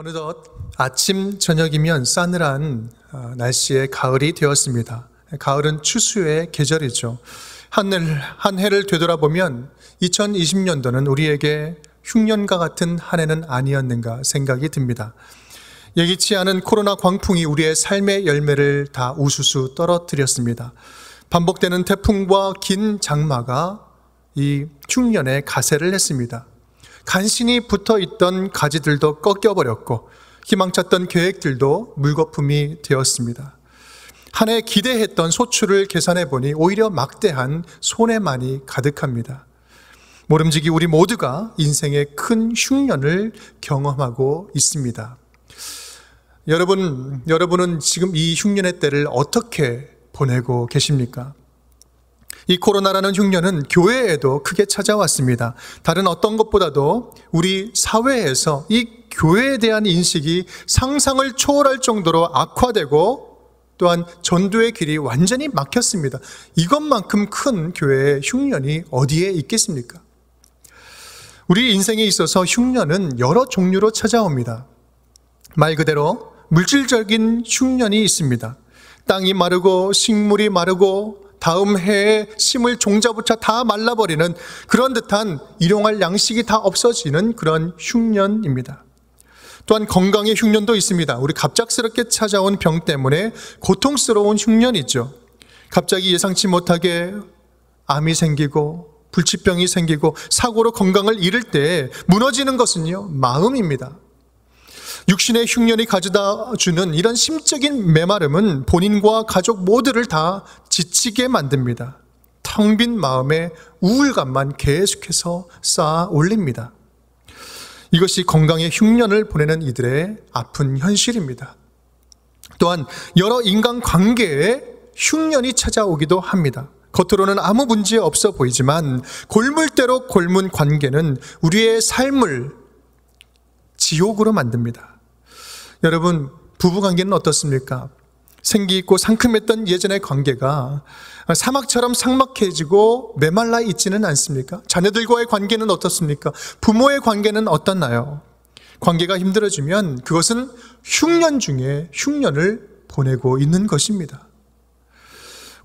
어느덧 아침 저녁이면 싸늘한 날씨의 가을이 되었습니다. 가을은 추수의 계절이죠. 한 해를 되돌아보면 2020년도는 우리에게 흉년과 같은 한 해는 아니었는가 생각이 듭니다. 예기치 않은 코로나 광풍이 우리의 삶의 열매를 다 우수수 떨어뜨렸습니다. 반복되는 태풍과 긴 장마가 이 흉년에 가세를 했습니다. 간신히 붙어있던 가지들도 꺾여버렸고 희망찼던 계획들도 물거품이 되었습니다. 한 해 기대했던 소출을 계산해 보니 오히려 막대한 손해만이 가득합니다. 모름지기 우리 모두가 인생의 큰 흉년을 경험하고 있습니다. 여러분은 지금 이 흉년의 때를 어떻게 보내고 계십니까? 이 코로나라는 흉년은 교회에도 크게 찾아왔습니다. 다른 어떤 것보다도 우리 사회에서 이 교회에 대한 인식이 상상을 초월할 정도로 악화되고 또한 전도의 길이 완전히 막혔습니다. 이것만큼 큰 교회의 흉년이 어디에 있겠습니까? 우리 인생에 있어서 흉년은 여러 종류로 찾아옵니다. 말 그대로 물질적인 흉년이 있습니다. 땅이 마르고 식물이 마르고 다음 해에 심을 종자부터 다 말라버리는 그런 듯한 일용할 양식이 다 없어지는 그런 흉년입니다. 또한 건강의 흉년도 있습니다. 우리 갑작스럽게 찾아온 병 때문에 고통스러운 흉년이죠. 갑자기 예상치 못하게 암이 생기고 불치병이 생기고 사고로 건강을 잃을 때 무너지는 것은요, 마음입니다. 육신의 흉년이 가져다 주는 이런 심적인 메마름은 본인과 가족 모두를 다 지치게 만듭니다. 텅 빈 마음에 우울감만 계속해서 쌓아 올립니다. 이것이 건강의 흉년을 보내는 이들의 아픈 현실입니다. 또한 여러 인간관계에 흉년이 찾아오기도 합니다. 겉으로는 아무 문제 없어 보이지만 골물대로 골문 관계는 우리의 삶을 지옥으로 만듭니다. 여러분, 부부관계는 어떻습니까? 생기 있고 상큼했던 예전의 관계가 사막처럼 삭막해지고 메말라 있지는 않습니까? 자녀들과의 관계는 어떻습니까? 부모의 관계는 어떻나요? 관계가 힘들어지면 그것은 흉년 중에 흉년을 보내고 있는 것입니다.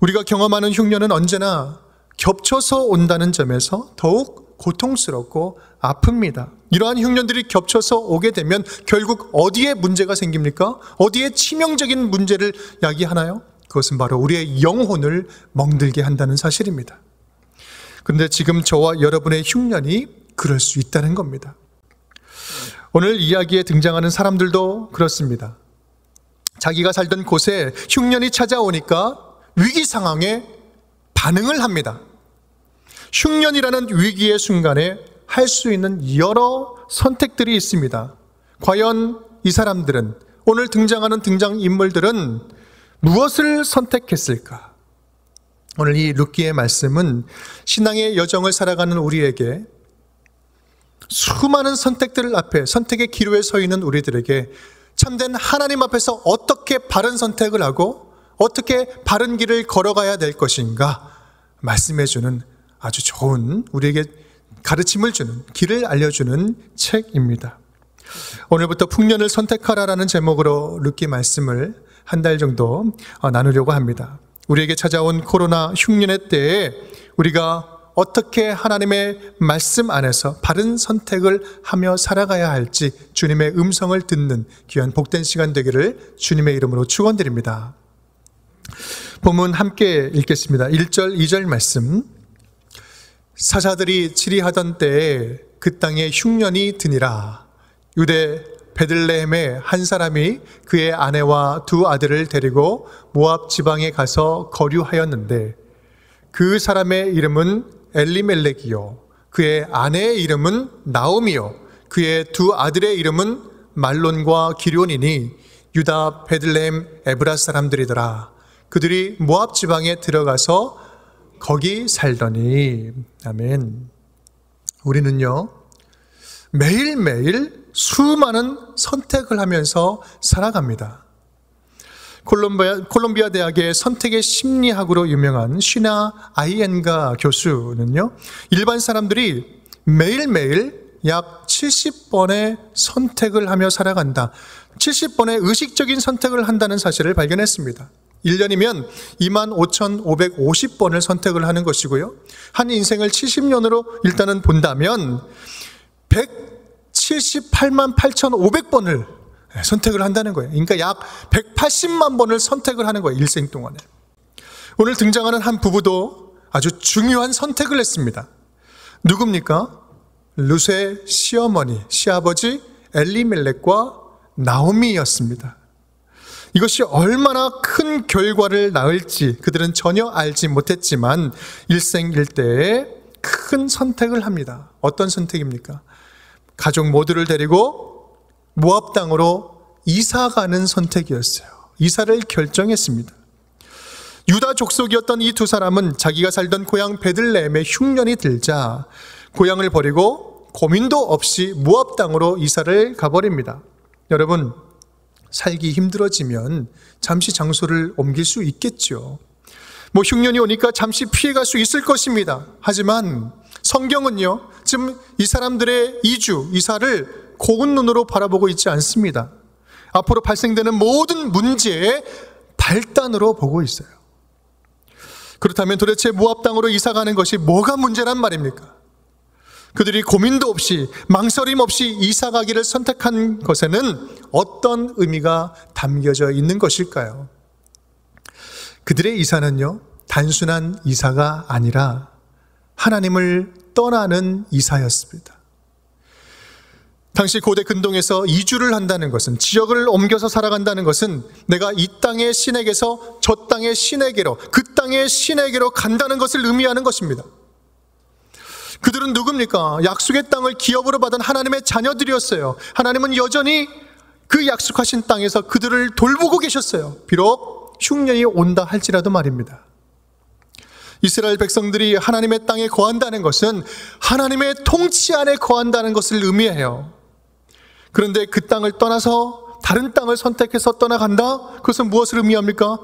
우리가 경험하는 흉년은 언제나 겹쳐서 온다는 점에서 더욱 고통스럽고 아픕니다. 이러한 흉년들이 겹쳐서 오게 되면 결국 어디에 문제가 생깁니까? 어디에 치명적인 문제를 야기하나요? 그것은 바로 우리의 영혼을 멍들게 한다는 사실입니다. 그런데 지금 저와 여러분의 흉년이 그럴 수 있다는 겁니다. 오늘 이야기에 등장하는 사람들도 그렇습니다. 자기가 살던 곳에 흉년이 찾아오니까 위기 상황에 반응을 합니다. 흉년이라는 위기의 순간에 할 수 있는 여러 선택들이 있습니다. 과연 이 사람들은, 오늘 등장하는 등장인물들은 무엇을 선택했을까? 오늘 이 룻기의 말씀은 신앙의 여정을 살아가는 우리에게 수많은 선택들 앞에, 선택의 기로에 서 있는 우리들에게 참된 하나님 앞에서 어떻게 바른 선택을 하고 어떻게 바른 길을 걸어가야 될 것인가 말씀해주는 아주 좋은, 우리에게 가르침을 주는, 길을 알려주는 책입니다. 오늘부터 풍년을 선택하라라는 제목으로 룻기 말씀을 한 달 정도 나누려고 합니다. 우리에게 찾아온 코로나 흉년의 때에 우리가 어떻게 하나님의 말씀 안에서 바른 선택을 하며 살아가야 할지 주님의 음성을 듣는 귀한 복된 시간 되기를 주님의 이름으로 축원드립니다. 본문 함께 읽겠습니다. 1절, 2절 말씀. 사자들이 치리하던 때에 그 땅에 흉년이 드니라. 유대 베들레헴의 한 사람이 그의 아내와 두 아들을 데리고 모압 지방에 가서 거류하였는데 그 사람의 이름은 엘리멜렉이요 그의 아내의 이름은 나오미요 그의 두 아들의 이름은 말론과 기럯이니 유다 베들레헴 에브라 사람들이더라. 그들이 모압 지방에 들어가서 거기 살더니. 아멘. 우리는요, 매일매일 수많은 선택을 하면서 살아갑니다. 콜롬비아 대학의 선택의 심리학으로 유명한 쉬나 아이엔가 교수는요, 일반 사람들이 매일매일 약 70번의 선택을 하며 살아간다. 70번의 의식적인 선택을 한다는 사실을 발견했습니다. 1년이면 25,550번을 선택을 하는 것이고요. 한 인생을 70년으로 일단은 본다면 178만 8,500번을 선택을 한다는 거예요. 그러니까 약 180만 번을 선택을 하는 거예요. 일생 동안에. 오늘 등장하는 한 부부도 아주 중요한 선택을 했습니다. 누굽니까? 룻의 시어머니, 시아버지 엘리멜렉과 나오미였습니다. 이것이 얼마나 큰 결과를 낳을지 그들은 전혀 알지 못했지만 일생일대에 큰 선택을 합니다. 어떤 선택입니까? 가족 모두를 데리고 모압 땅으로 이사가는 선택이었어요. 이사를 결정했습니다. 유다 족속이었던 이 두 사람은 자기가 살던 고향 베들레헴에 흉년이 들자 고향을 버리고 고민도 없이 모압 땅으로 이사를 가버립니다. 여러분, 살기 힘들어지면 잠시 장소를 옮길 수 있겠죠. 흉년이 오니까 잠시 피해갈 수 있을 것입니다. 하지만 성경은요, 지금 이 사람들의 이사를 고운 눈으로 바라보고 있지 않습니다. 앞으로 발생되는 모든 문제의 발단으로 보고 있어요. 그렇다면 도대체 모압 땅으로 이사가는 것이 뭐가 문제란 말입니까? 그들이 고민도 없이 망설임 없이 이사가기를 선택한 것에는 어떤 의미가 담겨져 있는 것일까요? 그들의 이사는요, 단순한 이사가 아니라 하나님을 떠나는 이사였습니다. 당시 고대 근동에서 이주를 한다는 것은, 지역을 옮겨서 살아간다는 것은 내가 이 땅의 신에게서 저 땅의 신에게로, 그 땅의 신에게로 간다는 것을 의미하는 것입니다. 그들은 누굽니까? 약속의 땅을 기업으로 받은 하나님의 자녀들이었어요. 하나님은 여전히 그 약속하신 땅에서 그들을 돌보고 계셨어요. 비록 흉년이 온다 할지라도 말입니다. 이스라엘 백성들이 하나님의 땅에 거한다는 것은 하나님의 통치 안에 거한다는 것을 의미해요. 그런데 그 땅을 떠나서 다른 땅을 선택해서 떠나간다? 그것은 무엇을 의미합니까?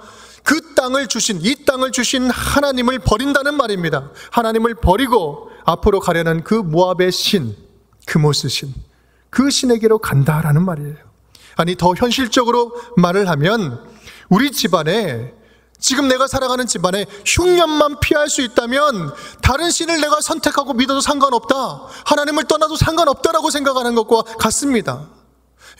그 땅을 주신, 이 땅을 주신 하나님을 버린다는 말입니다. 하나님을 버리고 앞으로 가려는 그 모압의 신, 그모스 신, 그 신에게로 간다라는 말이에요. 아니, 더 현실적으로 말을 하면 우리 집안에, 지금 내가 살아가는 집안에 흉년만 피할 수 있다면 다른 신을 내가 선택하고 믿어도 상관없다, 하나님을 떠나도 상관없다라고 생각하는 것과 같습니다.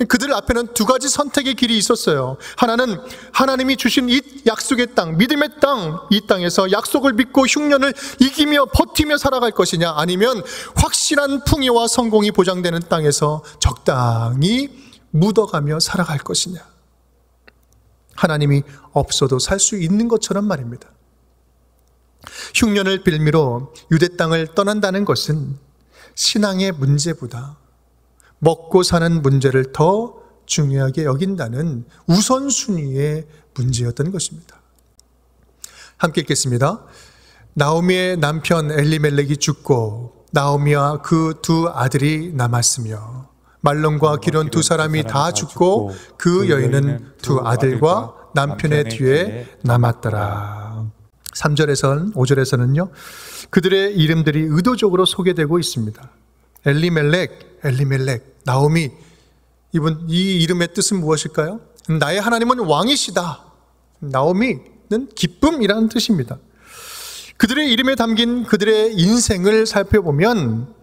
그들 앞에는 두 가지 선택의 길이 있었어요. 하나는 하나님이 주신 이 약속의 땅, 믿음의 땅, 이 땅에서 약속을 믿고 흉년을 이기며 버티며 살아갈 것이냐, 아니면 확실한 풍요와 성공이 보장되는 땅에서 적당히 묻어가며 살아갈 것이냐. 하나님이 없어도 살 수 있는 것처럼 말입니다. 흉년을 빌미로 유대 땅을 떠난다는 것은 신앙의 문제보다 먹고 사는 문제를 더 중요하게 여긴다는 우선순위의 문제였던 것입니다. 함께 읽겠습니다. 나오미의 남편 엘리멜렉이 죽고 나오미와 그 두 아들이 남았으며 말론과 기론 두 사람이 다 죽고 그 여인은 두 아들과 남편의 뒤에 남았더라. 3절에선 5절에서는요, 그들의 이름들이 의도적으로 소개되고 있습니다. 엘리멜렉, 나오미. 이 이름의 뜻은 무엇일까요? 나의 하나님은 왕이시다. 나오미는 기쁨이라는 뜻입니다. 그들의 이름에 담긴 그들의 인생을 살펴보면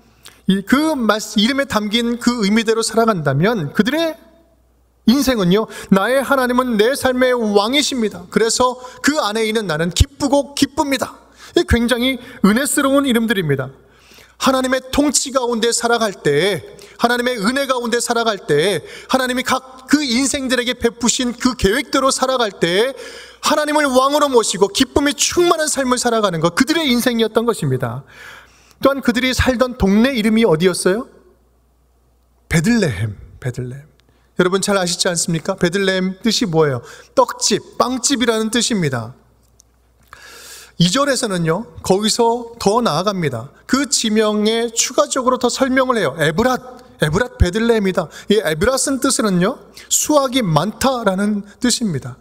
그 이름에 담긴 그 의미대로 살아간다면 그들의 인생은요, 나의 하나님은 내 삶의 왕이십니다. 그래서 그 안에 있는 나는 기쁘고 기쁩니다. 굉장히 은혜스러운 이름들입니다. 하나님의 통치 가운데 살아갈 때, 하나님의 은혜 가운데 살아갈 때, 하나님이 각 그 인생들에게 베푸신 그 계획대로 살아갈 때 하나님을 왕으로 모시고 기쁨이 충만한 삶을 살아가는 것, 그들의 인생이었던 것입니다. 또한 그들이 살던 동네 이름이 어디였어요? 베들레헴. 여러분 잘 아시지 않습니까? 베들레헴 뜻이 뭐예요? 떡집, 빵집이라는 뜻입니다. 2절에서는요, 거기서 더 나아갑니다. 그 지명에 추가적으로 더 설명을 해요. 에브랏 베들레헴이다. 이 에브랏은 뜻으로는요, 수확이 많다라는 뜻입니다.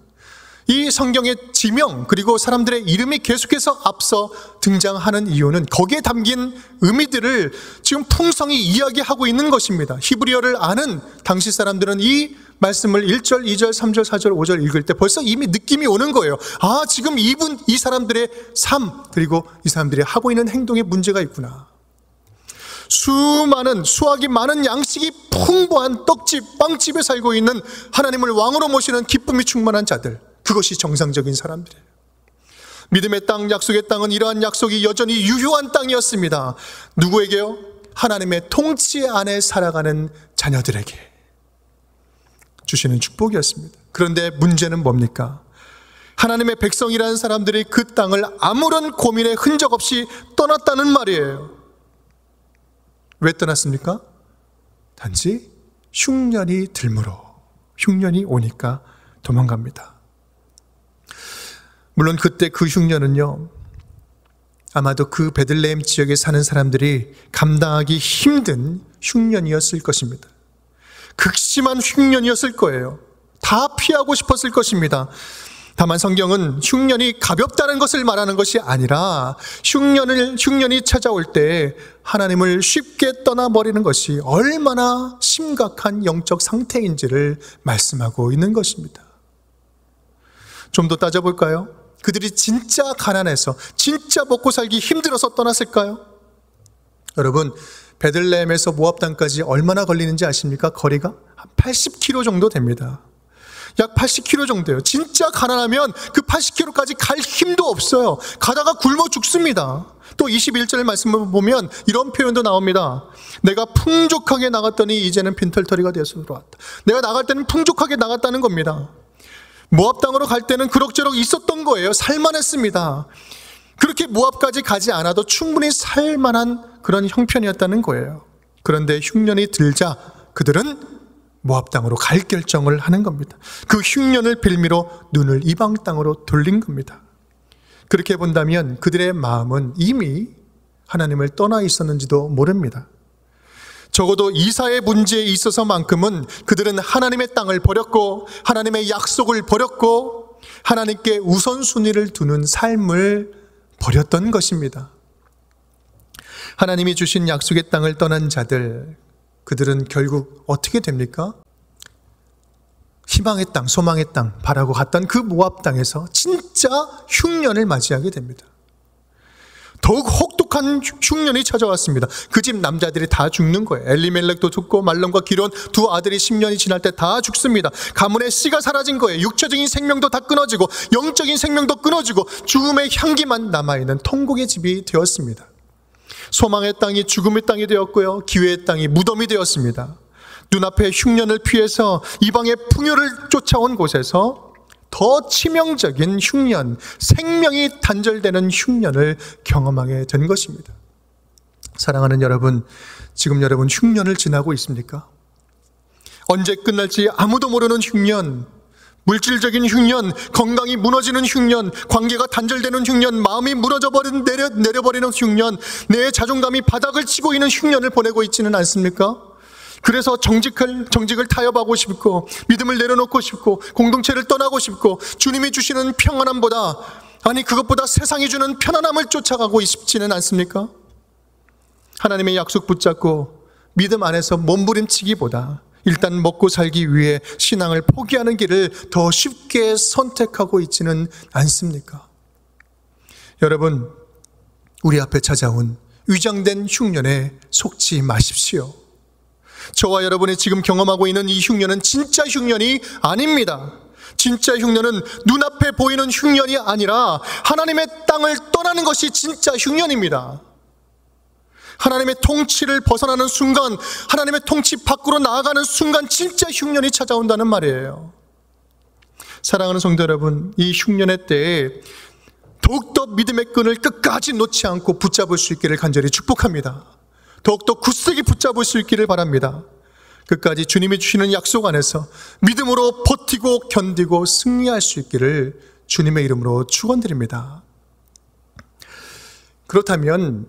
이 성경의 지명 그리고 사람들의 이름이 계속해서 앞서 등장하는 이유는 거기에 담긴 의미들을 지금 풍성히 이야기하고 있는 것입니다. 히브리어를 아는 당시 사람들은 이 말씀을 1절, 2절, 3절, 4절, 5절 읽을 때 벌써 이미 느낌이 오는 거예요. 아, 지금 이 사람들의 삶 그리고 이 사람들이 하고 있는 행동에 문제가 있구나. 수확이 많은 양식이 풍부한 떡집, 빵집에 살고 있는 하나님을 왕으로 모시는 기쁨이 충만한 자들, 그것이 정상적인 사람들이에요. 믿음의 땅, 약속의 땅은 이러한 약속이 여전히 유효한 땅이었습니다. 누구에게요? 하나님의 통치 안에 살아가는 자녀들에게 주시는 축복이었습니다. 그런데 문제는 뭡니까? 하나님의 백성이라는 사람들이 그 땅을 아무런 고민의 흔적 없이 떠났다는 말이에요. 왜 떠났습니까? 단지 흉년이 들므로, 흉년이 오니까 도망갑니다. 물론 그때 그 흉년은요, 아마도 그 베들레헴 지역에 사는 사람들이 감당하기 힘든 흉년이었을 것입니다. 극심한 흉년이었을 거예요. 다 피하고 싶었을 것입니다. 다만 성경은 흉년이 가볍다는 것을 말하는 것이 아니라 흉년이 찾아올 때 하나님을 쉽게 떠나버리는 것이 얼마나 심각한 영적 상태인지를 말씀하고 있는 것입니다. 좀 더 따져볼까요? 그들이 진짜 가난해서 진짜 먹고 살기 힘들어서 떠났을까요? 여러분, 베들레헴에서 모압 땅까지 얼마나 걸리는지 아십니까? 거리가 한 80km 정도 됩니다. 약 80km 정도예요. 진짜 가난하면 그 80km까지 갈 힘도 없어요. 가다가 굶어 죽습니다. 또 21절 말씀을 보면 이런 표현도 나옵니다. 내가 풍족하게 나갔더니 이제는 빈털터리가 되어서 돌아왔다. 내가 나갈 때는 풍족하게 나갔다는 겁니다. 모압 땅으로 갈 때는 그럭저럭 있었던 거예요. 살만했습니다. 그렇게 모압까지 가지 않아도 충분히 살만한 그런 형편이었다는 거예요. 그런데 흉년이 들자 그들은 모압 땅으로 갈 결정을 하는 겁니다. 그 흉년을 빌미로 눈을 이방 땅으로 돌린 겁니다. 그렇게 본다면 그들의 마음은 이미 하나님을 떠나 있었는지도 모릅니다. 적어도 이사의 문제에 있어서만큼은 그들은 하나님의 땅을 버렸고 하나님의 약속을 버렸고 하나님께 우선순위를 두는 삶을 버렸던 것입니다. 하나님이 주신 약속의 땅을 떠난 자들, 그들은 결국 어떻게 됩니까? 희망의 땅, 소망의 땅 바라고 갔던 그 모압 땅에서 진짜 흉년을 맞이하게 됩니다. 더욱 혹독한 흉년이 찾아왔습니다. 그 집 남자들이 다 죽는 거예요. 엘리멜렉도 죽고 말론과 기론 두 아들이 10년이 지날 때 다 죽습니다. 가문의 씨가 사라진 거예요. 육체적인 생명도 다 끊어지고 영적인 생명도 끊어지고 죽음의 향기만 남아있는 통곡의 집이 되었습니다. 소망의 땅이 죽음의 땅이 되었고요, 기회의 땅이 무덤이 되었습니다. 눈앞에 흉년을 피해서 이방의 풍요를 쫓아온 곳에서 더 치명적인 흉년, 생명이 단절되는 흉년을 경험하게 된 것입니다. 사랑하는 여러분, 지금 여러분 흉년을 지나고 있습니까? 언제 끝날지 아무도 모르는 흉년, 물질적인 흉년, 건강이 무너지는 흉년, 관계가 단절되는 흉년, 마음이 내려버리는 흉년, 내 자존감이 바닥을 치고 있는 흉년을 보내고 있지는 않습니까? 그래서 정직을 타협하고 싶고 믿음을 내려놓고 싶고 공동체를 떠나고 싶고 주님이 주시는 평안함보다, 아니 그것보다 세상이 주는 편안함을 쫓아가고 싶지는 않습니까? 하나님의 약속 붙잡고 믿음 안에서 몸부림치기보다 일단 먹고 살기 위해 신앙을 포기하는 길을 더 쉽게 선택하고 있지는 않습니까? 여러분, 우리 앞에 찾아온 위장된 흉년에 속지 마십시오. 저와 여러분이 지금 경험하고 있는 이 흉년은 진짜 흉년이 아닙니다. 진짜 흉년은 눈앞에 보이는 흉년이 아니라 하나님의 땅을 떠나는 것이 진짜 흉년입니다. 하나님의 통치를 벗어나는 순간, 하나님의 통치 밖으로 나아가는 순간 진짜 흉년이 찾아온다는 말이에요. 사랑하는 성도 여러분, 이 흉년의 때에 더욱더 믿음의 끈을 끝까지 놓지 않고 붙잡을 수 있기를 간절히 축복합니다. 더욱더 굳세게 붙잡을 수 있기를 바랍니다. 끝까지 주님이 주시는 약속 안에서 믿음으로 버티고 견디고 승리할 수 있기를 주님의 이름으로 축원드립니다. 그렇다면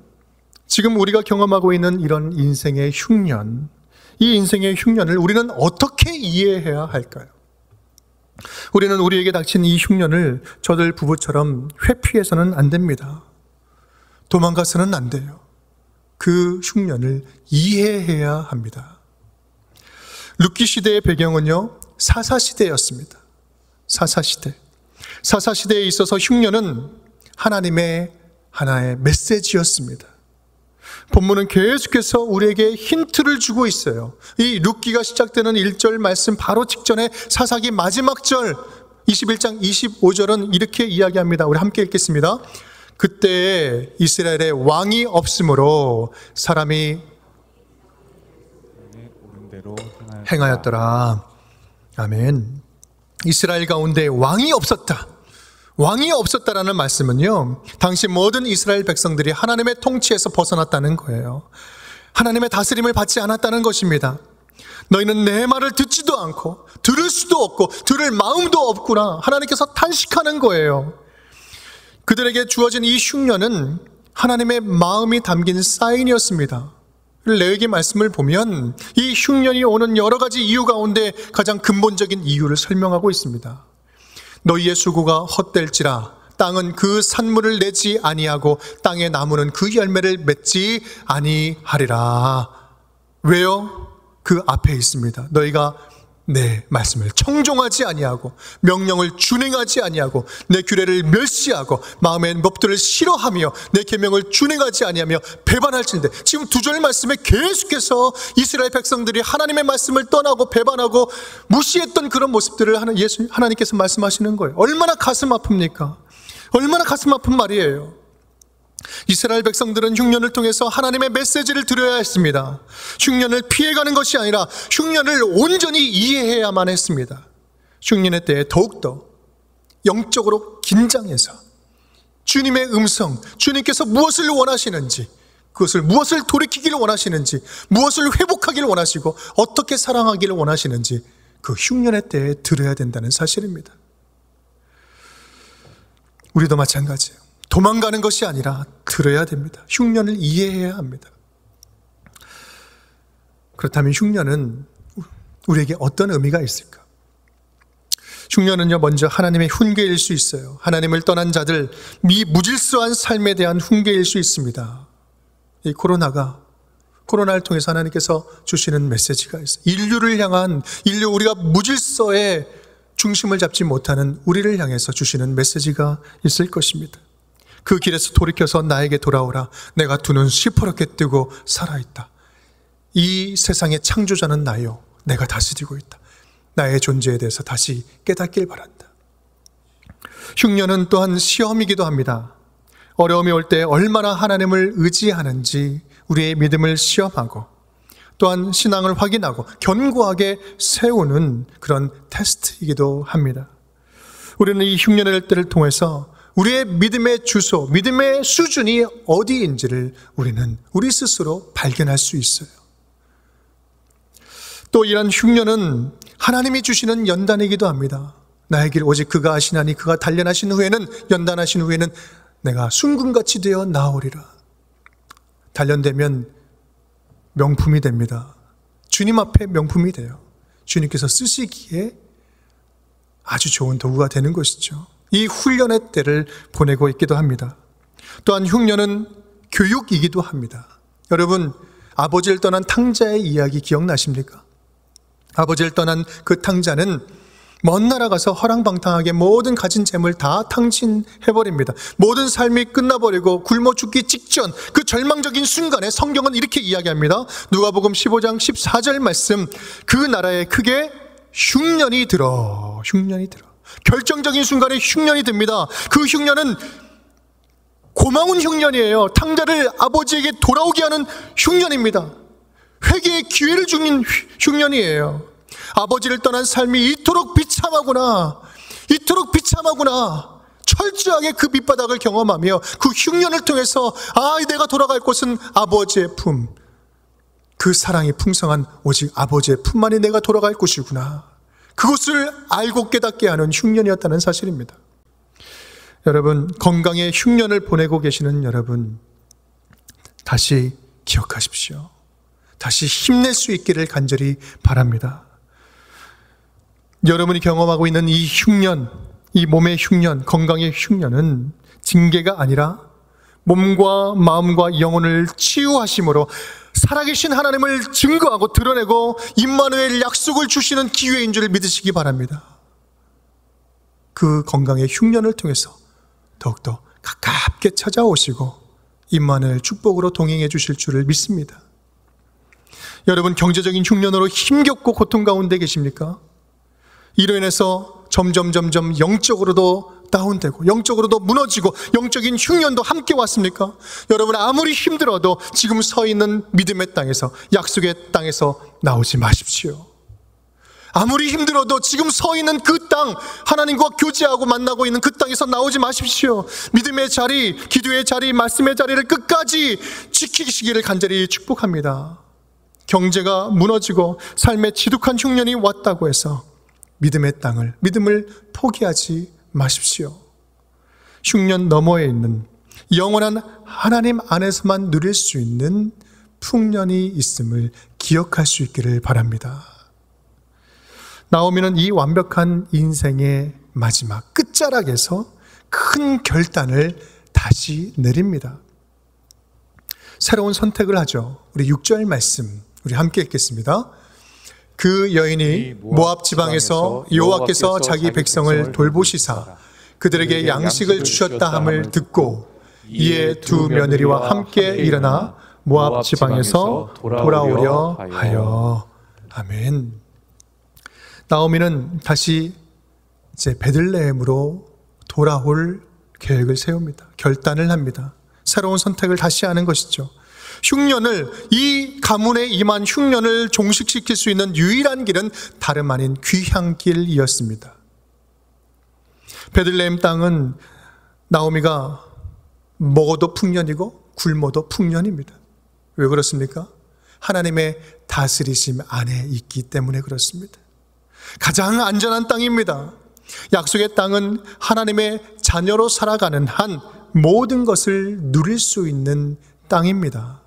지금 우리가 경험하고 있는 이런 인생의 흉년, 이 인생의 흉년을 우리는 어떻게 이해해야 할까요? 우리는 우리에게 닥친 이 흉년을 저들 부부처럼 회피해서는 안 됩니다. 도망가서는 안 돼요. 그 흉년을 이해해야 합니다. 룻기 시대의 배경은요, 사사시대였습니다. 사사시대. 사사시대에 있어서 흉년은 하나님의 하나의 메시지였습니다. 본문은 계속해서 우리에게 힌트를 주고 있어요. 이 룻기가 시작되는 1절 말씀 바로 직전에 사사기 마지막 절 21장 25절은 이렇게 이야기합니다. 우리 함께 읽겠습니다. 그때 이스라엘에 왕이 없으므로 사람이 행하였더라. 아멘. 이스라엘 가운데 왕이 없었다. 왕이 없었다라는 말씀은요, 당시 모든 이스라엘 백성들이 하나님의 통치에서 벗어났다는 거예요. 하나님의 다스림을 받지 않았다는 것입니다. 너희는 내 말을 듣지도 않고 들을 수도 없고 들을 마음도 없구나. 하나님께서 탄식하는 거예요. 그들에게 주어진 이 흉년은 하나님의 마음이 담긴 사인이었습니다. 레위기 말씀을 보면 이 흉년이 오는 여러 가지 이유 가운데 가장 근본적인 이유를 설명하고 있습니다. 너희의 수고가 헛될지라 땅은 그 산물을 내지 아니하고 땅의 나무는 그 열매를 맺지 아니하리라. 왜요? 그 앞에 있습니다. 너희가 내 말씀을 청종하지 아니하고 명령을 준행하지 아니하고 내 규례를 멸시하고 마음의 법들을 싫어하며 내 계명을 준행하지 아니하며 배반할진대. 지금 2절 말씀에 계속해서 이스라엘 백성들이 하나님의 말씀을 떠나고 배반하고 무시했던 그런 모습들을 하나님께서 말씀하시는 거예요. 얼마나 가슴 아픕니까? 얼마나 가슴 아픈 말이에요. 이스라엘 백성들은 흉년을 통해서 하나님의 메시지를 들어야 했습니다. 흉년을 피해가는 것이 아니라 흉년을 온전히 이해해야만 했습니다. 흉년의 때에 더욱더 영적으로 긴장해서 주님의 음성, 주님께서 무엇을 원하시는지, 그것을 무엇을 돌이키기를 원하시는지, 무엇을 회복하기를 원하시고 어떻게 사랑하기를 원하시는지 그 흉년의 때에 들어야 된다는 사실입니다. 우리도 마찬가지예요. 도망가는 것이 아니라 들어야 됩니다. 흉년을 이해해야 합니다. 그렇다면 흉년은 우리에게 어떤 의미가 있을까? 흉년은요, 먼저 하나님의 훈계일 수 있어요. 하나님을 떠난 자들, 무질서한 삶에 대한 훈계일 수 있습니다. 이 코로나를 통해서 하나님께서 주시는 메시지가 있어요. 인류를 향한, 우리가 무질서의 중심을 잡지 못하는 우리를 향해서 주시는 메시지가 있을 것입니다. 그 길에서 돌이켜서 나에게 돌아오라. 내가 두 눈 시퍼렇게 뜨고 살아있다. 이 세상의 창조자는 나요. 내가 다스리고 있다. 나의 존재에 대해서 다시 깨닫길 바란다. 흉년은 또한 시험이기도 합니다. 어려움이 올 때 얼마나 하나님을 의지하는지 우리의 믿음을 시험하고 또한 신앙을 확인하고 견고하게 세우는 그런 테스트이기도 합니다. 우리는 이 흉년의 때를 통해서 우리의 믿음의 주소, 믿음의 수준이 어디인지를 우리는 우리 스스로 발견할 수 있어요. 또 이런 흉년은 하나님이 주시는 연단이기도 합니다. 나의 길 오직 그가 아시나니 그가 단련하신 후에는, 연단하신 후에는 내가 순금같이 되어 나오리라. 단련되면 명품이 됩니다. 주님 앞에 명품이 돼요. 주님께서 쓰시기에 아주 좋은 도구가 되는 것이죠. 이 훈련의 때를 보내고 있기도 합니다. 또한 흉년은 교육이기도 합니다. 여러분, 아버지를 떠난 탕자의 이야기 기억나십니까? 아버지를 떠난 그 탕자는 먼 나라 가서 허랑방탕하게 모든 가진 재물 다 탕진해버립니다. 모든 삶이 끝나버리고 굶어 죽기 직전 그 절망적인 순간에 성경은 이렇게 이야기합니다. 누가복음 15장 14절 말씀, 그 나라에 크게 흉년이 들어. 결정적인 순간에 흉년이 듭니다. 그 흉년은 고마운 흉년이에요. 탕자를 아버지에게 돌아오게 하는 흉년입니다. 회개의 기회를 주는 흉년이에요. 아버지를 떠난 삶이 이토록 비참하구나, 철저하게 그 밑바닥을 경험하며 그 흉년을 통해서 내가 돌아갈 곳은 아버지의 품, 그 사랑이 풍성한 오직 아버지의 품만이 내가 돌아갈 곳이구나, 그것을 알고 깨닫게 하는 흉년이었다는 사실입니다. 여러분, 건강의 흉년을 보내고 계시는 여러분, 다시 기억하십시오. 다시 힘낼 수 있기를 간절히 바랍니다. 여러분이 경험하고 있는 이 흉년, 이 몸의 흉년, 건강의 흉년은 징계가 아니라 몸과 마음과 영혼을 치유하심으로 살아계신 하나님을 증거하고 드러내고 임마누엘 약속을 주시는 기회인 줄 믿으시기 바랍니다. 그 건강의 흉년을 통해서 더욱더 가깝게 찾아오시고 임마누엘 축복으로 동행해 주실 줄을 믿습니다. 여러분, 경제적인 흉년으로 힘겹고 고통 가운데 계십니까? 이로 인해서 점점 영적으로도 다운되고 영적으로도 무너지고 영적인 흉년도 함께 왔습니까? 여러분, 아무리 힘들어도 지금 서 있는 믿음의 땅에서, 약속의 땅에서 나오지 마십시오. 아무리 힘들어도 지금 서 있는 그 땅, 하나님과 교제하고 만나고 있는 그 땅에서 나오지 마십시오. 믿음의 자리, 기도의 자리, 말씀의 자리를 끝까지 지키시기를 간절히 축복합니다. 경제가 무너지고 삶에 지독한 흉년이 왔다고 해서 믿음의 땅을, 믿음을 포기하지 마십시오. 흉년 너머에 있는 영원한 하나님 안에서만 누릴 수 있는 풍년이 있음을 기억할 수 있기를 바랍니다. 나오미는 이 완벽한 인생의 마지막 끝자락에서 큰 결단을 다시 내립니다. 새로운 선택을 하죠. 우리 6절 말씀 우리 함께 읽겠습니다. 그 여인이 모압 지방에서 여호와께서 자기 백성을 돌보시사 그들에게 양식을 주셨다 함을 듣고 이에 두 며느리와 함께 일어나 모압 지방에서 돌아오려 하여. 아멘. 나오미는 다시 이제 베들레헴으로 돌아올 계획을 세웁니다. 결단을 합니다. 새로운 선택을 다시 하는 것이죠. 흉년을, 이 가문에 임한 흉년을 종식시킬 수 있는 유일한 길은 다름 아닌 귀향길이었습니다. 베들레헴 땅은 나오미가 먹어도 풍년이고 굶어도 풍년입니다. 왜 그렇습니까? 하나님의 다스리심 안에 있기 때문에 그렇습니다. 가장 안전한 땅입니다. 약속의 땅은 하나님의 자녀로 살아가는 한 모든 것을 누릴 수 있는 땅입니다.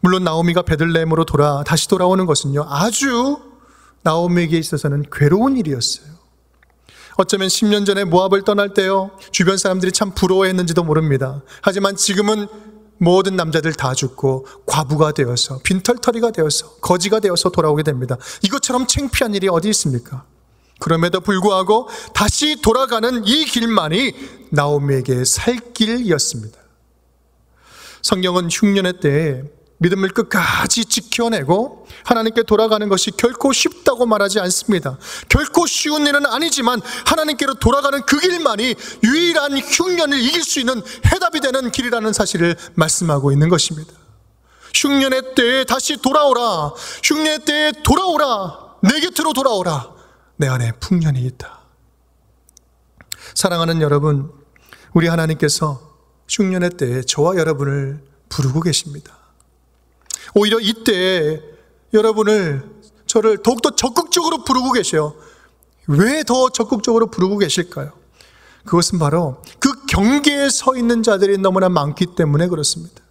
물론 나오미가 베들레헴으로 다시 돌아오는 것은요, 아주 나오미에게 있어서는 괴로운 일이었어요. 어쩌면 10년 전에 모압을 떠날 때요, 주변 사람들이 참 부러워했는지도 모릅니다. 하지만 지금은 모든 남자들 다 죽고 과부가 되어서, 빈털터리가 되어서, 거지가 되어서 돌아오게 됩니다. 이것처럼 창피한 일이 어디 있습니까? 그럼에도 불구하고 다시 돌아가는 이 길만이 나오미에게 살 길이었습니다. 성경은 흉년의 때에 믿음을 끝까지 지켜내고 하나님께 돌아가는 것이 결코 쉽다고 말하지 않습니다. 결코 쉬운 일은 아니지만 하나님께로 돌아가는 그 길만이 유일한 흉년을 이길 수 있는 해답이 되는 길이라는 사실을 말씀하고 있는 것입니다. 흉년의 때에 다시 돌아오라. 흉년의 때에 돌아오라. 내 곁으로 돌아오라. 내 안에 풍년이 있다. 사랑하는 여러분, 우리 하나님께서 흉년의 때에 저와 여러분을 부르고 계십니다. 오히려 이때 여러분을, 저를 더욱더 적극적으로 부르고 계셔요. 왜 더 적극적으로 부르고 계실까요? 그것은 바로 그 경계에 서 있는 자들이 너무나 많기 때문에 그렇습니다.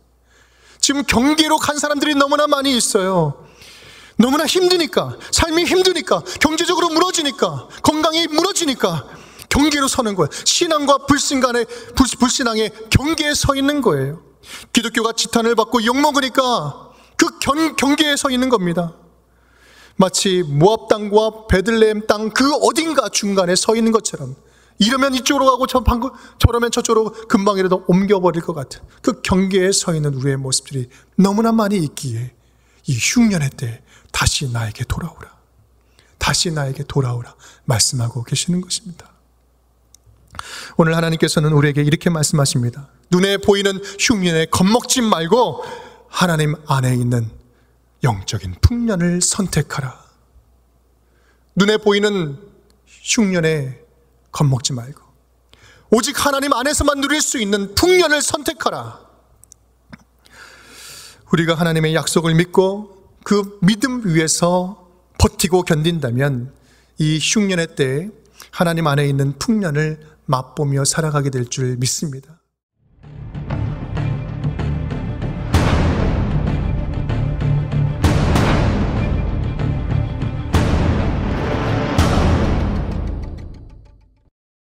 지금 경계로 간 사람들이 너무나 많이 있어요. 너무나 힘드니까, 삶이 힘드니까, 경제적으로 무너지니까, 건강이 무너지니까 경계로 서는 거예요. 신앙과 불신앙의 경계에 서 있는 거예요. 기독교가 지탄을 받고 욕먹으니까 그 경계에 서 있는 겁니다. 마치 모압 땅과 베들레헴 땅 그 어딘가 중간에 서 있는 것처럼, 이러면 이쪽으로 가고 저러면 저쪽으로 금방이라도 옮겨버릴 것 같은 그 경계에 서 있는 우리의 모습들이 너무나 많이 있기에 이 흉년의 때 다시 나에게 돌아오라, 다시 나에게 돌아오라 말씀하고 계시는 것입니다. 오늘 하나님께서는 우리에게 이렇게 말씀하십니다. 눈에 보이는 흉년에 겁먹지 말고 하나님 안에 있는 영적인 풍년을 선택하라. 눈에 보이는 흉년에 겁먹지 말고 오직 하나님 안에서만 누릴 수 있는 풍년을 선택하라. 우리가 하나님의 약속을 믿고 그 믿음 위에서 버티고 견딘다면 이 흉년의 때에 하나님 안에 있는 풍년을 맛보며 살아가게 될 줄 믿습니다.